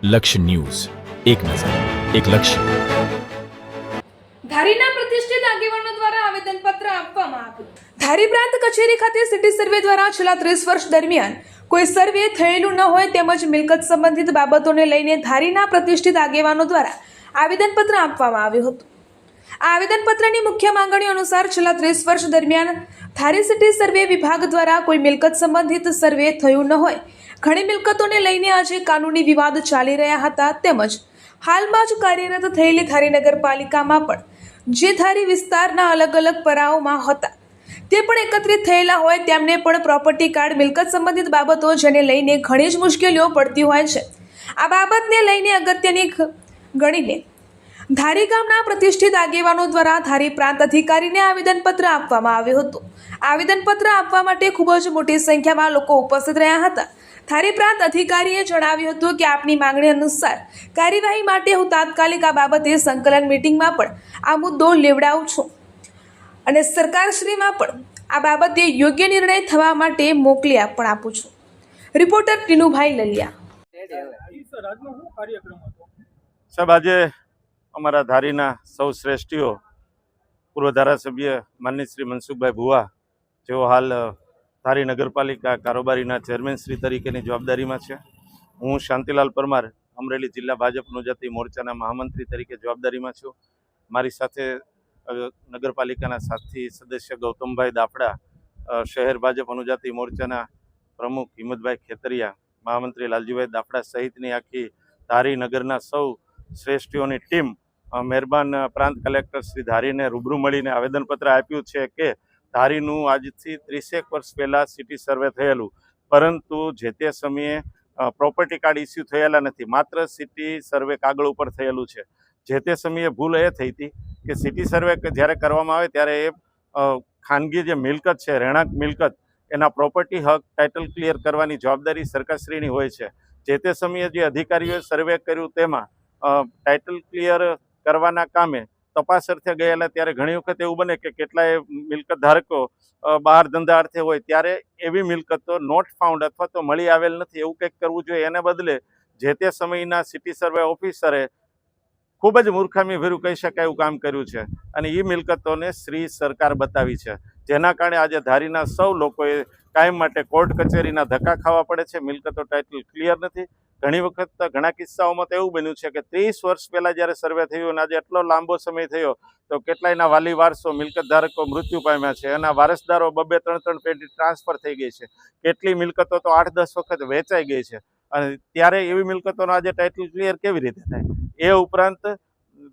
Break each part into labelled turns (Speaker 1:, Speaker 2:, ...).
Speaker 1: લક્ષ્ય ન્યૂઝ, એક નજર, એક લક્ષ્ય.
Speaker 2: ધારીના પ્રતિષ્ઠિત આગેવાનો દ્વારા આવેદનપત્ર આપવામાં આવ્યું. ધારી પ્રાંત કચેરી ખાતે સિટી સર્વે દ્વારા છેલ્લા 30 વર્ષ દરમિયાન કોઈ સર્વે થયેલું ન હોય તેમજ મિલકત સંબંધિત બાબતોને લઈને ધારીના પ્રતિષ્ઠિત આગેવાનો દ્વારા આવેદનપત્ર આપવામાં આવ્યું હતું. આ આવેદનપત્રની મુખ્ય માંગણીઓ અનુસાર છેલ્લા 30 વર્ષ દરમિયાન ધારી સિટી સર્વે વિભાગ દ્વારા કોઈ મિલકત સંબંધિત સર્વે થયું ન હોય, ઘણી મિલકતોને લઈને આજે કાનૂની વિવાદ ચાલી રહ્યા હતા, તેમજ હાલમાં જ કાર્યરત થયેલી ધારી નગરપાલિકામાં પણ જે ધારી વિસ્તારના અલગ અલગ પરાઓમાં હતા તે પણ એકત્રિત થયેલા હોય તેમને પણ પ્રોપર્ટી કાર્ડ, મિલકત સંબંધિત બાબતો જેને લઈને ઘણી જ મુશ્કેલીઓ પડતી હોય છે. આ બાબતને લઈને અગત્યની ગણીને ધારી ગામના પ્રતિષ્ઠિત આગેવાનો દ્વારા ધારી પ્રાંત અધિકારીને આવેદનપત્ર આપવામાં આવ્યું હતું. આવેદનપત્ર આપવા માટે ખૂબ જ મોટી સંખ્યામાં લોકો ઉપસ્થિત રહ્યા હતા. ધારી પ્રાંત અધિકારીએ જણાવ્યું હતું કે આપની માંગણી અનુસાર કાર્યવાહી માટે હું તાત્કાલિક આ બાબતે સંકલન મીટિંગમાં પણ આ મુદ્દો લેવડાવું છું અને સરકારશ્રીમાં પણ આ બાબતે યોગ્ય નિર્ણય થવા માટે મોકલી પણ આપું છું. રિપોર્ટર ટીનુભાઈ લલિયા.
Speaker 3: સાહેબ, આજે અમારા ધારીના સૌ શ્રેષ્ઠીઓ, પૂર્વ ધારાસભ્ય માનનીય શ્રી મનસુખભાઈ ભુવા, જેઓ હાલ ધારી નગરપાલિકા કારોબારીના ચેરમેન શ્રી તરીકેની જવાબદારીમાં છે. હું શાંતિલાલ પરમાર, અમરેલી જિલ્લા ભાજપ અનુજાતિ મોરચાના મહામંત્રી તરીકે જવાબદારીમાં છું. મારી સાથે નગરપાલિકાના સાથી સદસ્ય ગૌતમભાઈ દાફડા, શહેર ભાજપ અનુજાતિ મોરચાના પ્રમુખ હિંમતભાઈ ખેતરિયા, મહામંત્રી લાલજીભાઈ દાફડા સહિતની આખી ધારી નગરના સૌ શ્રેષ્ઠીઓની ટીમ મહેરબાન પ્રાંત કલેક્ટર શ્રી ધારીને રૂબરૂ મળીને આવેદનપત્ર આપ્યું છે કે ધારીનું આજથી 30 વર્ષ પહેલાં સિટી સર્વે થયેલું, પરંતુ જે તે સમયે પ્રોપર્ટી કાર્ડ ઇસ્યુ થયેલા નથી, માત્ર સિટી સર્વે કાગળ ઉપર થયેલું છે. જે તે સમયે ભૂલ એ થઈ હતી કે સિટી સર્વે જ્યારે કરવામાં આવે ત્યારે એ ખાનગી જે મિલકત છે, રહેણાંક મિલકત, એના પ્રોપર્ટી હક ટાઇટલ ક્લિયર કરવાની જવાબદારી સરકારશ્રીની હોય છે. જે તે સમયે જે અધિકારીઓએ સર્વે કર્યું તેમાં ટાઇટલ ક્લિયર કરવાના કામે તપાસ અર્થે ગયેલા ત્યારે ઘણી વખત એવું બને કે કેટલાય મિલકત ધારકો બહાર ધંધા અર્થે હોય ત્યારે એવી મિલકતો નોટ ફાઉન્ડ અથવા તો મળી આવેલ નથી, એવું કંઈક કરવું જોઈએ. એને બદલે જે તે સમયના સિટી સર્વે ઓફિસરે ખૂબ જ મૂર્ખામીભર્યું કહી શકાય એવું કામ કર્યું છે અને એ મિલકતોને શ્રી સરકાર બતાવી છે, જેના કારણે આજે ધારીના સૌ લોકોએ કાયમ માટે કોર્ટ કચેરીના ધક્કા ખાવા પડે છે. મિલકતો ટાઇટલ ક્લિયર નથી. ઘણી વખત ઘણા કિસ્સાઓમાં તો એવું બન્યું છે કે 30 વર્ષ પહેલાં જ્યારે સર્વે થયું અને આજે એટલો લાંબો સમય થયો તો કેટલાયના વાલી વારસો, મિલકત ધારકો મૃત્યુ પામ્યા છે, એના વારસદારો 2-3 પેઢી ટ્રાન્સફર થઈ ગઈ છે. કેટલી મિલકતો તો 8-10 વખત વેચાઈ ગઈ છે અને ત્યારે એવી મિલકતોનો આજે ટાઇટલ ક્લિયર કેવી રીતે થાય? એ ઉપરાંત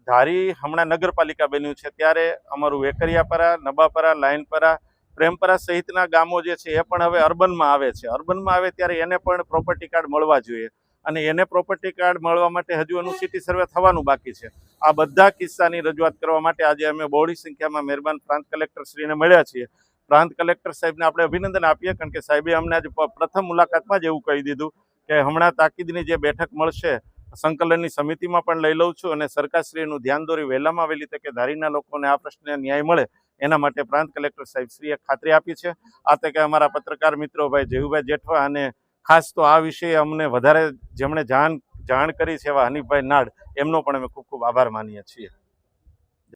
Speaker 3: ધારી હમણાં નગરપાલિકા બન્યું છે ત્યારે અમારું વેકરિયાપરા, નબાપરા, લાયનપરા, પ્રેમપરા સહિતના ગામો જે છે એ પણ હવે અર્બનમાં આવે છે. અર્બનમાં આવે ત્યારે એને પણ પ્રોપર્ટી કાર્ડ મળવા જોઈએ અને એને પ્રોપર્ટી કાર્ડ મળવા માટે હજુ એનું સિટી સર્વે થવાનું બાકી છે. આ બધા કિસ્સાની રજૂઆત કરવા માટે આજે અમે બહોળી સંખ્યામાં મહેરબાન પ્રાંત કલેક્ટરશ્રીને મળ્યા છીએ. પ્રાંત કલેક્ટર સાહેબને આપણે અભિનંદન આપીએ, કારણ કે સાહેબે અમને આજે પ્રથમ મુલાકાતમાં જ એવું કહી દીધું કે હમણાં તાકીદની જે બેઠક મળશે સંકલનની સમિતિમાં પણ લઈ લઉં છું અને સરકારશ્રીનું ધ્યાન દોરી વહેલામાં વહેલી તકે ધારીના લોકોને આ પ્રશ્ને ન્યાય મળે એના માટે પ્રાંત કલેક્ટર સાહેબશ્રીએ ખાતરી આપી છે. આ તકે અમારા પત્રકાર મિત્રો ભાઈ જેવુભાઈ જેઠવા અને ખાસ તો આ વિષয়ে અમને વધારે જેમણે જાણ કરી છે એવા હનીફભાઈ નાડ, એમનો પણ અમે ખૂબ ખૂબ આભાર માનીએ છીએ.